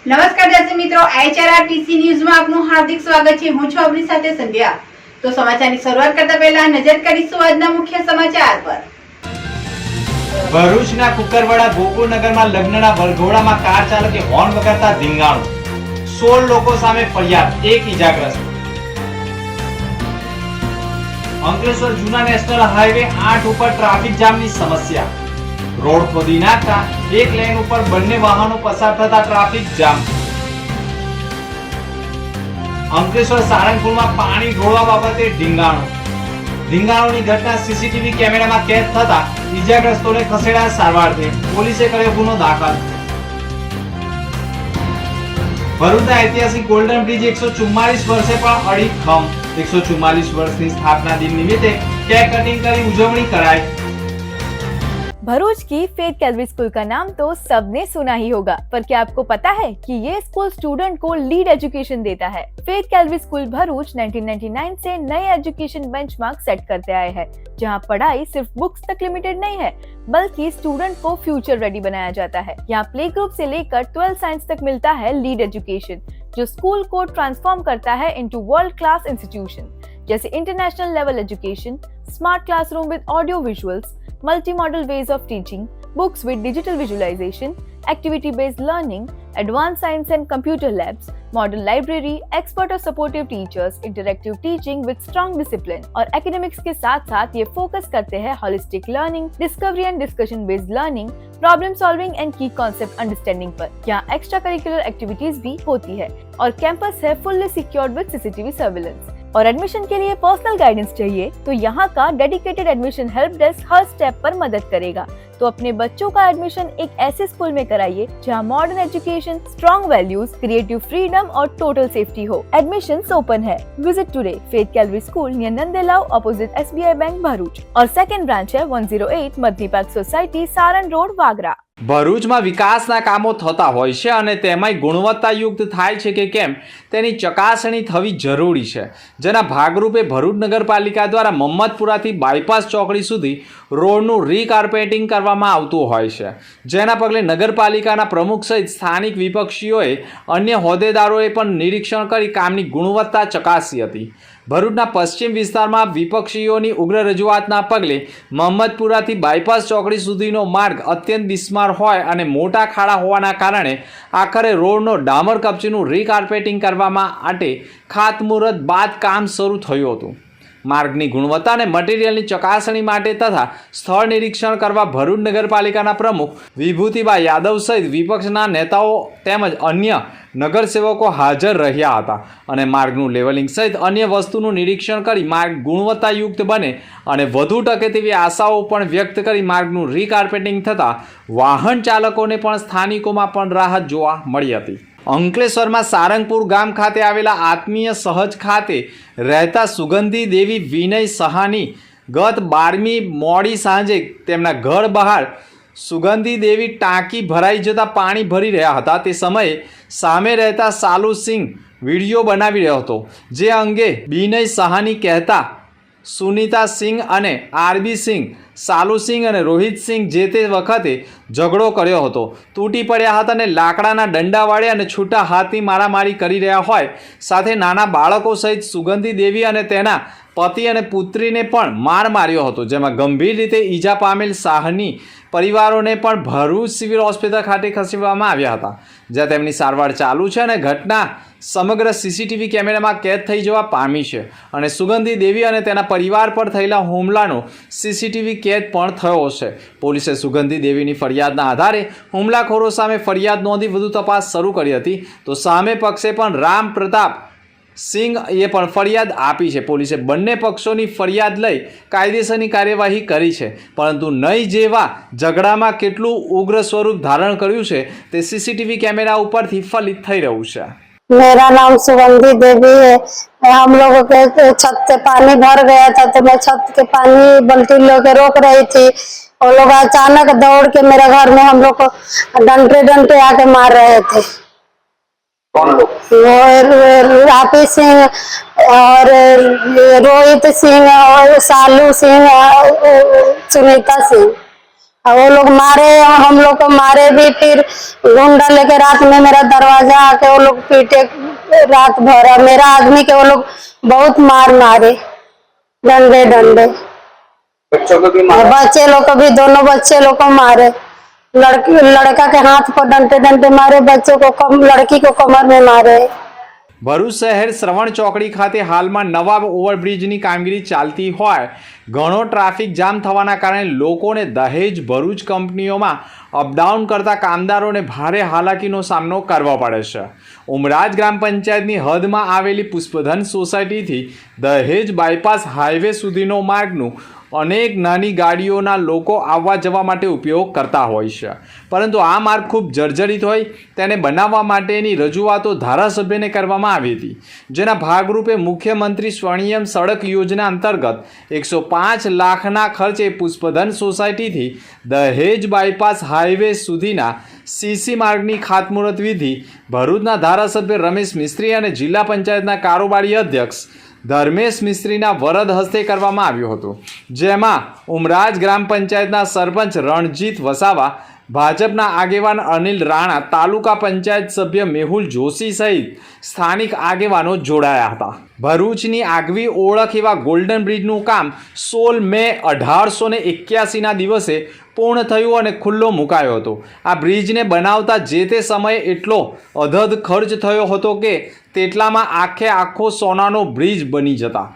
નમસ્કાર દર્શક મિત્રો, HRRTC ન્યૂઝમાં આપનું હાર્દિક સ્વાગત છે। હું છું આપની સાથે સંધ્યા। તો સમાચારની શરૂઆત કરતા પહેલા નજર કરીશું આજના મુખ્ય સમાચાર પર। ભરૂચના કુકરવાડા ગોકુળનગરમાં લગ્નના વરઘોડામાં કાર ચાલકે હોર્ન વગાડતા ધીંગાણું, 16 લોકો સામે ફરિયાદ, 1 ઈજાગ્રસ્ત। અંકલેશ્વર જૂના નેશનલ હાઈવે 8 ઉપર ટ્રાફિક જામની સમસ્યા, રોડ ખોદી નાખતા એક લેન ઉપર બંને વાહનો પસાર થતા ટ્રાફિક જામ। અંકલેશ્વર સારંગપુરમાં પાણી ઢોળવા બાબતે ધીંગાણુની ઘટના સીસીટીવી કેમેરામાં કેદ થતા ઈજાગ્રસ્તોને ખસેડાયા સારવારથી, પોલીસે કર્યો ગુનો દાખલ। ભરૂચના ઐતિહાસિક ગોલ્ડન બ્રિજ 144 વર્ષે પણ અડીખમ, 144 વર્ષની સ્થાપના દિન નિમિત્તે કેક કટિંગ કરી ઉજવણી કરાઈ। भरूच की फेथ कैलरी स्कूल का नाम तो सबने सुना ही होगा, पर क्या आपको पता है कि ये स्कूल स्टूडेंट को लीड एजुकेशन देता है। फेथ कैलरी स्कूल भरूच 1999 से नए एजुकेशन बेंचमार्क सेट करते आए हैं, जहां पढ़ाई सिर्फ बुक्स तक लिमिटेड नहीं है, बल्कि स्टूडेंट को फ्यूचर रेडी बनाया जाता है। यहाँ प्ले ग्रुप से लेकर 12 साइंस तक मिलता है लीड एजुकेशन, जो स्कूल को ट्रांसफॉर्म करता है इनटू वर्ल्ड क्लास इंस्टीट्यूशन, जैसे international level education, smart classroom with audio visuals, multi-modal ways of teaching, books with digital visualization, activity-based learning, advanced science and computer labs, model library, expert और supportive teachers, interactive teaching with strong discipline। और academics के साथ साथ ये focus करते हैं holistic learning, discovery and discussion based learning, problem solving and की concept understanding पर। यहाँ एक्स्ट्रा करिकुलर एक्टिविटीज भी होती है और कैंपस है fully secured with CCTV surveillance. और एडमिशन के लिए पर्सनल गाइडेंस चाहिए तो यहाँ का डेडिकेटेड एडमिशन हेल्प डेस्क हर स्टेप पर मदद करेगा। तो अपने बच्चों का एडमिशन एक ऐसे स्कूल में कराइए जहाँ modern education, strong values, creative freedom और टोटल सेफ्टी हो। एडमिशंस ओपन है। विजिट टुडे फेथ कैलरी school near Nandelav opposite SBI bank Bharuch, और सेकंड ब्रांच है 108 Madani park society, Saran road, Vagra. ભરૂચમાં વિકાસના કામો થતા હોય છે અને તેમાંય ગુણવત્તાયુક્ત થાય છે કે કેમ તેની ચકાસણી થવી જરૂરી છે, જેના ભાગરૂપે ભરૂચ નગરપાલિકા દ્વારા મમ્મદપુરાથી બાયપાસ ચોકડી સુધી રોડનું રીકાર્પેટિંગ કરવામાં આવતું હોય છે, જેના પગલે નગરપાલિકાના પ્રમુખ સહિત સ્થાનિક વિપક્ષીઓએ અન્ય હોદ્દેદારોએ પણ નિરીક્ષણ કરી કામની ગુણવત્તા ચકાસી હતી। ભરૂચના પશ્ચિમ વિસ્તારમાં વિપક્ષીઓની ઉગ્ર રજૂઆતના પગલે મહમ્મદપુરાથી બાયપાસ ચોકડી સુધીનો માર્ગ અત્યંત બિસ્માર હોય અને મોટા ખાડા હોવાના કારણે આખરે રોડનો ડામર કપચીનું રીકાર્પેટિંગ કરવા માટે ખાતમુહૂર્ત બાદ કામ શરૂ થયું હતું। માર્ગની ગુણવત્તા અને મટીરિયલની ચકાસણી માટે તથા સ્થળ નિરીક્ષણ કરવા ભરૂચ નગરપાલિકાના પ્રમુખ વિભૂતિબા યાદવ સહિત વિપક્ષના નેતાઓ તેમજ અન્ય નગરસેવકો હાજર રહ્યા હતા અને માર્ગનું લેવલિંગ સહિત અન્ય વસ્તુનું નિરીક્ષણ કરી માર્ગ ગુણવત્તાયુક્ત બને અને વધુ ટકે તેવી આશાઓ પણ વ્યક્ત કરી માર્ગનું રીકાર્પેટિંગ થતાં વાહન ચાલકોને પણ સ્થાનિકોમાં પણ રાહત જોવા મળી હતી। અંકલેશ્વરમાં સારંગપુર ગામ ખાતે આવેલા આત્મીય સહજ ખાતે રહેતા સુગંધી દેવી વિનય સહાની ગત 12મી મોડી સાંજે તેમના ઘર બહાર સુગંધી દેવી ટાંકી ભરાઈ જતાં પાણી ભરી રહ્યા હતા તે સમયે સામે રહેતા સાલુ સિંહ વિડીયો બનાવી રહ્યો હતો, જે અંગે વિનય સહાની કહેતા સુનીતા સિંહ અને RB સિંહ, સાલુ સિંહ અને રોહિત સિંહ જે તે વખતે ઝઘડો કર્યો હતો, તૂટી પડ્યા હતા અને લાકડાના દંડા વડે અને છૂટા હાથની મારામારી કરી રહ્યા હોય, સાથે નાના બાળકો સહિત સુગંધી દેવી અને તેના પતિ અને પુત્રીને પણ માર માર્યો હતો, જેમાં ગંભીર રીતે ઈજા પામેલ સાહની પરિવારોને પણ ભરૂચ સિવિલ હોસ્પિટલ ખાતે ખસેડવામાં આવ્યા હતા, જ્યાં તેમની સારવાર ચાલુ છે અને ઘટના સમગ્ર સીસીટીવી કેમેરામાં કેદ થઈ જવા પામી છે અને સુગંધી દેવી અને તેના પરિવાર પર થયેલા હુમલાનો સીસીટીવી કેદ પણ થયો છે। પોલીસે સુગંધી દેવીની ફરિયાદના આધારે હુમલાખોરો સામે ફરિયાદ નોંધી વધુ તપાસ શરૂ કરી હતી, તો સામે પક્ષે પણ રામ પ્રતાપ સિંઘએ પણ ફરિયાદ આપી છે। પોલીસે બંને પક્ષોની ફરિયાદ લઈ કાયદેસરની કાર્યવાહી કરી છે, પરંતુ નહીં જેવા ઝઘડામાં કેટલું ઉગ્ર સ્વરૂપ ધારણ કર્યું છે તે સીસીટીવી કેમેરા ઉપરથી ફલિત થઈ રહ્યું છે। मेरा नाम सुगंधी देवी है। हम लोगों के छत से पानी भर गया था तो मैं छत के पानी बल्टी लेके रोक रही थी, वो लोग अचानक दौड़ के मेरे घर में हम लोग को डंटे डंटे आके मार रहे थे। कौन लोग? वो रापी सिंह और रोहित सिंह और सालू सिंह, सुनीता सिंह। और वो लोग मारे और हम लोग को मारे भी। फिर गुंडा लेके रात में मेरा दरवाजा आके वो लोग पीटे रात भर। मेरा आदमी के वो लोग बहुत मारे डंडे डंडे। बच्चों को भी और मारा? बच्चे लोग को भी, दोनों बच्चे लोग को मारे। लड़का के हाथ को डंडे डंडे मारे, बच्चों को लड़की को कमर में मारे। ભરૂચ શહેર શ્રવણ ચોકડી ખાતે હાલમાં નવા ઓવરબ્રિજની કામગીરી ચાલતી હોય ઘણો ટ્રાફિક જામ થવાના કારણે લોકોને દહેજ ભરૂચ કંપનીઓમાં અપડાઉન કરતા કામદારોને ભારે હાલાકીનો સામનો કરવો પડે છે। ઉમરાજ ગ્રામ પંચાયતની હદમાં આવેલી પુષ્પધન સોસાયટીથી દહેજ બાયપાસ હાઈવે સુધીનો માર્ગનું અનેક નાની ગાડીઓના લોકો આવવા જવા માટે ઉપયોગ કરતા હોય છે, પરંતુ આ માર્ગ ખૂબ જર્જરિત હોય તેને બનાવવા માટેની રજૂઆતો ધારાસભ્યને કરવામાં આવી હતી, જેના ભાગરૂપે મુખ્યમંત્રી સ્વર્ણિમ સડક યોજના અંતર્ગત 105 લાખના ખર્ચે પુષ્પધન સોસાયટીથી દહેજ બાયપાસ હાઈવે સુધીના સીસી માર્ગની ખાતમુહૂર્ત વિધિ ભરૂચના ધારાસભ્ય રમેશ મિસ્ત્રી અને જિલ્લા પંચાયતના કારોબારી અધ્યક્ષ ધર્મેશ મિસ્ત્રીના વરદ હસ્તે કરવામાં આવ્યો હતો, જેમાં ઉમરાજ ગ્રામ પંચાયતના સરપંચ રણજીત વસાવા, ભાજપના આગેવાન અનિલ રાણા, તાલુકા પંચાયત સભ્ય મેહુલ જોશી સહિત સ્થાનિક આગેવાનો જોડાયા હતા। ભરૂચની આગવી ઓળખ એવા ગોલ્ડન બ્રિજનું કામ 16 મે 1881ના દિવસે પૂર્ણ થયું અને ખુલ્લો મુકાયો હતો। આ બ્રિજને બનાવતા જે તે સમયે એટલો અધધ ખર્ચ થયો હતો કે તેટલામાં આખો સોનાનો બ્રિજ બની જતા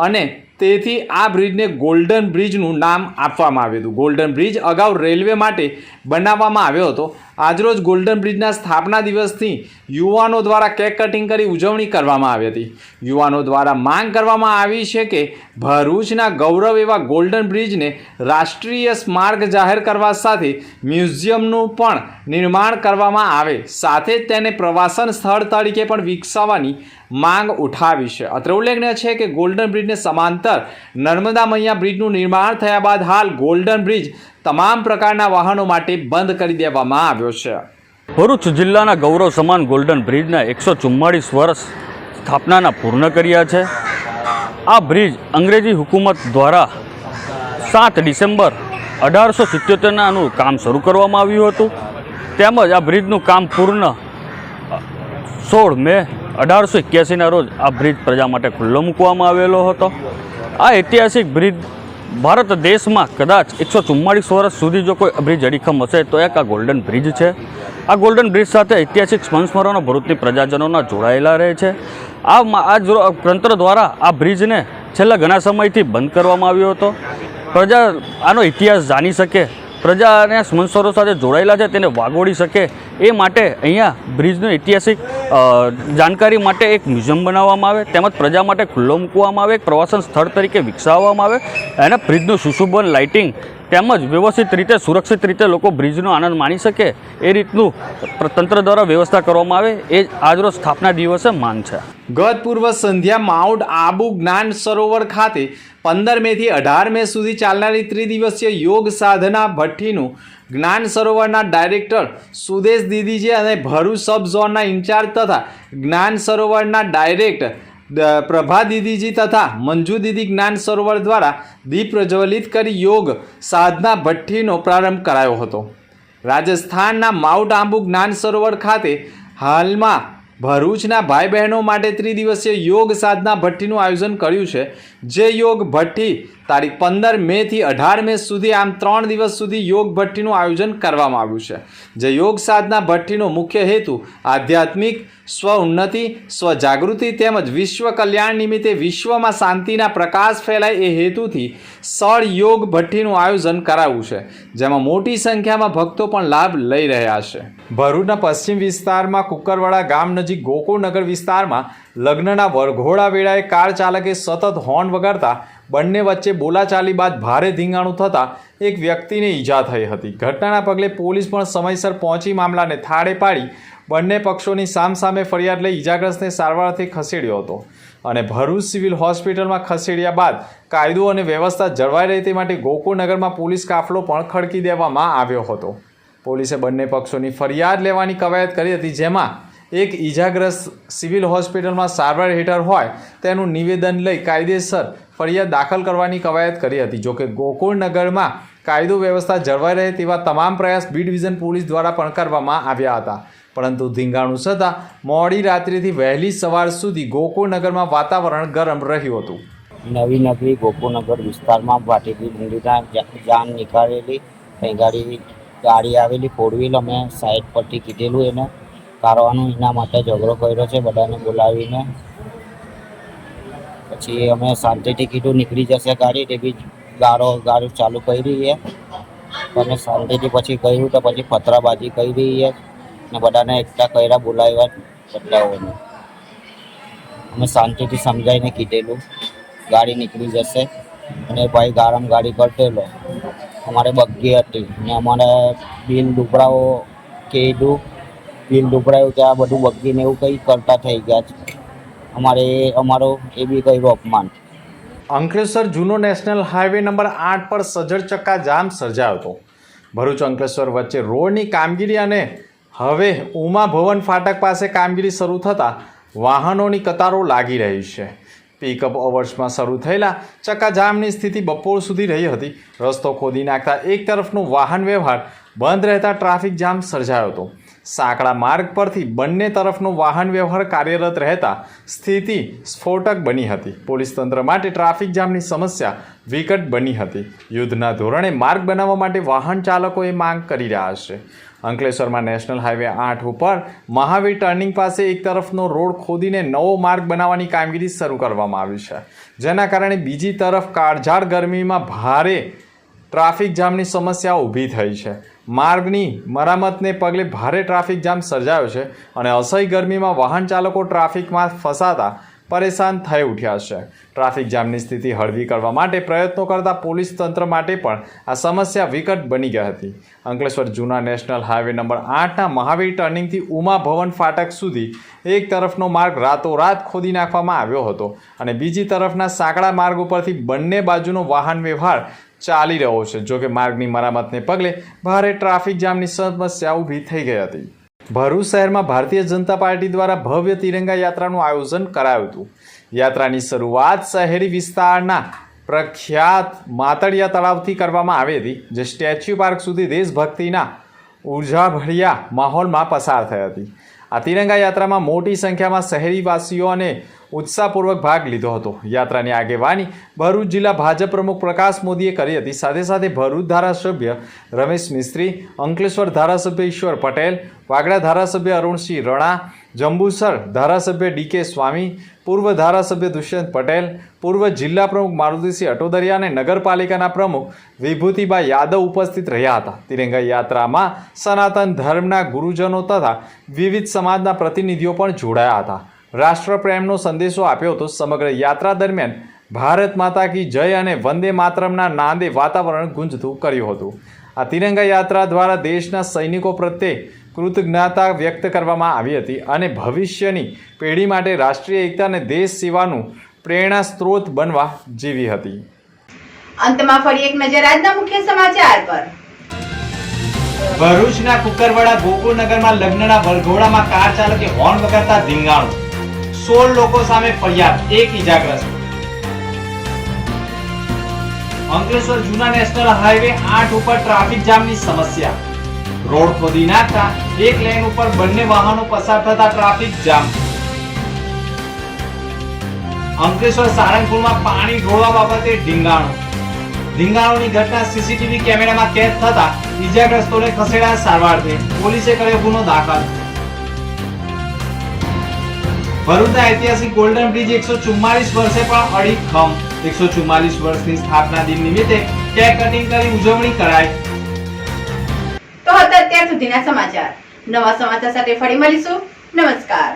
અને તેથી આ બ્રિજને ગોલ્ડન બ્રિજનું નામ આપવામાં આવ્યું હતું। ગોલ્ડન બ્રિજ અગાઉ રેલવે માટે બનાવવામાં આવ્યો હતો। આજરોજ ગોલ્ડન બ્રિજના સ્થાપના દિવસથી યુવાનો દ્વારા કેક કટિંગ કરી ઉજવણી કરવામાં આવી હતી। યુવાનો દ્વારા માંગ કરવામાં આવી છે કે ભરૂચના ગૌરવ એવા ગોલ્ડન બ્રિજને રાષ્ટ્રીય સ્મારક જાહેર કરવા સાથે મ્યુઝિયમનું પણ નિર્માણ કરવામાં આવે, સાથે જ તેને પ્રવાસન સ્થળ તરીકે પણ વિકસાવવાની માંગ ઉઠાવી છે। અત્રે ઉલ્લેખનીય છે કે ગોલ્ડન બ્રિજને સમાંતર નર્મદા મૈયા બ્રિજનું નિર્માણ થયા બાદ હાલ ગોલ્ડન બ્રિજ તમામ પ્રકારના વાહનો માટે બંધ કરી દેવામાં આવ્યો છે। ભરૂચ જિલ્લાના ગૌરવ સમાન ગોલ્ડન બ્રિજના 144 વર્ષ સ્થાપનાના પૂર્ણ કર્યા છે। આ બ્રિજ અંગ્રેજી હુકુમત દ્વારા 7 ડિસેમ્બર 1877નાનું કામ શરૂ કરવામાં આવ્યું હતું, તેમજ આ બ્રિજનું કામ પૂર્ણ 16 મે 1881ના રોજ આ બ્રિજ પ્રજા માટે ખુલ્લો મૂકવામાં આવેલો હતો। આ ઐતિહાસિક બ્રિજ ભારત દેશમાં કદાચ 144 વર્ષ સુધી જો કોઈ બ્રિજ અડીખમ હશે તો એક આ ગોલ્ડન બ્રિજ છે। આ ગોલ્ડન બ્રિજ સાથે ઐતિહાસિક સંસ્મરણો ભરૂચની પ્રજાજનોના જોડાયેલા રહે છે। આ તંત્ર દ્વારા આ બ્રિજને છેલ્લા ઘણા સમયથી બંધ કરવામાં આવ્યો હતો। પ્રજા આનો ઇતિહાસ જાણી શકે, પ્રજાને સંસ્મરણો સાથે જોડાયેલા છે તેને વાગોળી શકે એ માટે અહીંયા બ્રિજનું ઐતિહાસિક જાણકારી માટે એક મ્યુઝિયમ બનાવવામાં આવે, તેમજ પ્રજા માટે ખુલ્લો મૂકવામાં આવે, એક પ્રવાસન સ્થળ તરીકે વિકસાવવામાં આવે અને બ્રિજનું સુશોભન લાઇટિંગ તેમજ વ્યવસ્થિત રીતે સુરક્ષિત રીતે લોકો બ્રિજનો આનંદ માણી શકે એ રીતનું તંત્ર દ્વારા વ્યવસ્થા કરવામાં આવે એ આજરોજ સ્થાપના દિવસે માંગ છે। ગત પૂર્વ સંધ્યા માઉન્ટ આબુ જ્ઞાન સરોવર ખાતે 15 મેથી 18 મે સુધી ચાલનારી ત્રિદિવસીય યોગ સાધના ભઠ્ઠીનું જ્ઞાન સરોવરના ડાયરેક્ટર સુદેશ દીદીજી અને ભરૂચ સબ ઝોનના ઇન્ચાર્જ તથા જ્ઞાન સરોવરના ડાયરેક્ટર પ્રભા દીદીજી તથા મંજુ દીદી જ્ઞાન સરોવર દ્વારા દીપ પ્રજ્વલિત કરી યોગ સાધના ભઠ્ઠીનો પ્રારંભ કરાયો હતો। રાજસ્થાનના માઉન્ટ આબુ જ્ઞાન સરોવર ખાતે હાલમાં ભરૂચના ભાઈ બહેનો માટે ત્રિદિવસીય યોગ સાધના ભઠ્ઠીનું આયોજન કર્યું છે, જે યોગ ભઠ્ઠી તારીખ 15 મેથી 18 મે સુધી આમ 3 દિવસ સુધી યોગ ભઠ્ઠીનું આયોજન કરવામાં આવ્યું છે। જે યોગ સાધના ભઠ્ઠીનો મુખ્ય હેતુ આધ્યાત્મિક સ્વ ઉન્નતિ, સ્વજાગૃતિ તેમજ વિશ્વ કલ્યાણ નિમિત્તે વિશ્વમાં શાંતિના પ્રકાશ ફેલાય એ હેતુથી સળ યોગ ભઠ્ઠીનું આયોજન કરાયું છે, જેમાં મોટી સંખ્યામાં ભક્તો પણ લાભ લઈ રહ્યા છે। ભરૂચના પશ્ચિમ વિસ્તારમાં કુકરવાડા ગામ નજીક ગોકુળનગર વિસ્તારમાં લગ્નના વરઘોડા વેળાએ કાર ચાલકે સતત હોર્ન વગાડતા બંને વચ્ચે બોલાચાલી બાદ ભારે ધીંગાણું થતાં એક વ્યક્તિને ઈજા થઈ હતી। ઘટનાના પગલે પોલીસ પણ સમયસર પહોંચી મામલાને થાળે પાડી બંને પક્ષોની સામસામે ફરિયાદ લઈ ઈજાગ્રસ્તને સારવારથી ખસેડ્યો હતો અને ભરૂચ સિવિલ હોસ્પિટલમાં ખસેડ્યા બાદ કાયદો અને વ્યવસ્થા જળવાઈ રહે તે માટે ગોકુળનગરમાં પોલીસ કાફલો પણ ખડકી દેવામાં આવ્યો હતો। પોલીસે બંને પક્ષોની ફરિયાદ લેવાની કવાયત કરી હતી, જેમાં એક ઈજાગ્રસ્ત સિવિલ હોસ્પિટલમાં સારવાર હેઠળ હોય તેનું નિવેદન લઈ કાયદેસર ફરિયાદ દાખલ કરવાની કવાયત કરી હતી। જોકે ગોકુળનગરમાં કાયદો વ્યવસ્થા જળવાઈ રહે તેવા તમામ પ્રયાસ બી ડિવિઝન પોલીસ દ્વારા પણ કરવામાં આવ્યા હતા, પરંતુ ધીંગાણું છતાં મોડી રાત્રિથી વહેલી સવાર સુધી ગોકુળનગરમાં વાતાવરણ ગરમ રહ્યું હતું. નવી નગરી ગોકુળનગર વિસ્તારમાં ભાટીથી ડુંગળીના જાન નીકાળેલી કંઈ ગાડી આવેલી 4 વ્હીલ અમે સાઈડ પરથી કીધેલું એને કાઢવાનું, એના માટે ઝઘડો કર્યો છે બધાને બોલાવીને. પછી અમે શાંતિથી કીધું નીકળી જશે ગાડી, તે બી ગાડી ચાલુ કરી છે. અમે શાંતિથી પછી કર્યું તો પછી પથરાબાજી કરી છે ને બધાને એકઠા કર્યા બોલાવ્યા બદલાઓને. અમે શાંતિથી સમજાવીને કીધેલું ગાડી નીકળી જશે અને ભાઈ ગારમ ગાડી કરતેલો. અમારે બગ્ગી હતી ને અમારે બિલ ડુબરાઓ કીધું, બિલ ડુબરાયું ત્યાં બધું બગ્ગીને એવું કંઈ કરતા થઈ ગયા છે. અમારો એ બી કર્યું અપમાન. અંકલેશ્વર જૂનો નેશનલ હાઈવે નંબર 8 પર સજ્જડ ચક્કા જામ સર્જાયો હતો. ભરૂચ અંકલેશ્વર વચ્ચે રોડની કામગીરી અને હવે ઉમા ભવન ફાટક પાસે કામગીરી શરૂ થતાં વાહનોની કતારો લાગી રહી છે. પિકઅપ અવર્સમાં શરૂ થયેલા ચક્કાજામની સ્થિતિ બપોર સુધી રહી હતી. રસ્તો ખોદી નાખતા એક તરફનો વાહન વ્યવહાર બંધ રહેતા ટ્રાફિક જામ સર્જાયો હતો. સાંકડા માર્ગ પરથી બંને તરફનો વાહન વ્યવહાર કાર્યરત રહેતા સ્થિતિ સ્ફોટક બની હતી. પોલીસ તંત્ર માટે ટ્રાફિક જામની સમસ્યા વિકટ બની હતી. યુદ્ધના ધોરણે માર્ગ બનાવવા માટે વાહન ચાલકોએ માંગ કરી રહ્યા છે. અંકલેશ્વરમાં નેશનલ હાઈવે 8 ઉપર મહાવીર ટર્નિંગ પાસે એક તરફનો રોડ ખોદીને નવો માર્ગ બનાવવાની કામગીરી શરૂ કરવામાં આવી છે, જેના કારણે બીજી તરફ કાળઝાળ ગરમીમાં ભારે ટ્રાફિક જામની સમસ્યા ઊભી થઈ છે. માર્ગની મરામતને પગલે ભારે ટ્રાફિક જામ સર્જાયો છે અને અસહ્ય ગરમીમાં વાહન ચાલકો ટ્રાફિકમાં ફસાતા પરેશાન થઈ ઉઠ્યા છે. ટ્રાફિક જામની સ્થિતિ હળવી કરવા માટે પ્રયત્નો કરતા પોલીસ તંત્ર માટે પણ આ સમસ્યા વિકટ બની ગઈ હતી. અંકલેશ્વર જૂના નેશનલ હાઈવે નંબર 8ના મહાવીર ટર્નિંગથી ઉમા ભવન ફાટક સુધી એક તરફનો માર્ગ રાતોરાત ખોદી નાખવામાં આવ્યો હતો અને બીજી તરફના સાંકડા માર્ગ ઉપરથી બંને બાજુનો વાહન વ્યવહાર ચાલી રહ્યો છે. જોકે માર્ગની મરામતને પગલે ભારે ટ્રાફિક જામની સમસ્યા ઊભી થઈ ગઈ હતી. ભરૂચ શહેરમાં ભારતીય જનતા પાર્ટી દ્વારા ભવ્ય તિરંગા યાત્રાનું આયોજન કરાયું હતું. યાત્રાની શરૂઆત શહેરી વિસ્તારના પ્રખ્યાત માતળિયા તળાવથી કરવામાં આવી હતી, જે સ્ટેચ્યુ પાર્ક સુધી દેશભક્તિના ઉર્જાભર્યા માહોલમાં પસાર થઈ હતી. આ તિરંગા યાત્રામાં મોટી સંખ્યામાં શહેરીવાસીઓ અને ઉત્સાહપૂર્વક ભાગ લીધો હતો. યાત્રાની આગેવાની ભરૂચ જિલ્લા ભાજપ પ્રમુખ પ્રકાશ મોદીએ કરી હતી. સાથે સાથે ભરૂચ ધારાસભ્ય રમેશ મિસ્ત્રી, અંકલેશ્વર ધારાસભ્ય ઈશ્વર પટેલ, વાગડા ધારાસભ્ય અરુણસિંહ રણા, જંબુસર ધારાસભ્ય ડીકે સ્વામી, પૂર્વ ધારાસભ્ય દુષ્યંત પટેલ, પૂર્વ જિલ્લા પ્રમુખ મારુતિસિંહ અટોદરિયા અને નગરપાલિકાના પ્રમુખ વિભૂતિબા યાદવ ઉપસ્થિત રહ્યા હતા. તિરંગા યાત્રામાં સનાતન ધર્મના ગુરુજનો તથા વિવિધ સમાજના પ્રતિનિધિઓ પણ જોડાયા હતા. રાષ્ટ્રપ્રેમનો સંદેશો આપ્યો હતો. સમગ્ર યાત્રા દરમિયાન ભારત માતા કી જય અને વંદે માતરમના નાદે વાતાવરણ ગુંજતું કર્યું હતું. આ તિરંગા યાત્રા દ્વારા દેશના સૈનિકો પ્રત્યે કૃતજ્ઞતા વ્યક્ત કરવામાં આવી હતી અને ભવિષ્યની પેઢી માટે રાષ્ટ્રીય એકતા અને દેશ સેવાનું પ્રેરણા સ્ત્રોત બનવા જેવી હતી. અંતમાં ફરી એક નજર આજના મુખ્ય સમાચાર પર. ભરૂચના કુકરવાડા ગોકુળનગરમાં લગ્નના વરઘોડામાં કાર ચાલકે હોર્ન વગાડતા ધીંગાણું. 16 લોકો સામે ફરિયાદ, 1 ઇજાગ્રસ્ત. અંકલેશ્વર જૂના નેશનલ હાઈવે 8 ઉપર ટ્રાફિક જામની સમસ્યા. રોડ ખોદી નાખતા એક લેન ઉપર બંને વાહનો પસાર થતા ટ્રાફિક જામ. અંકલેશ્વર સારંગપુરમાં પાણી ઢોળવા બાબતે ધીંગાણુની ઘટના સીસીટીવી કેમેરામાં કેદ થતા ઇજાગ્રસ્તોને ખસેડાયા સારવારથી. પોલીસે કર્યો ગુનો દાખલ. ભરૂચના ઐતિહાસિક ગોલ્ડન બ્રિજ 144 વર્ષે પણ અડીખમ. 144 વર્ષની સ્થાપના દિન નિમિત્તે કેક કટિંગ કરી ઉજવણી કરાઈ. તો હતા અત્યાર સુધીના સમાચાર. નવા સમાચાર સાથે ફરી મળીશું. નમસ્કાર.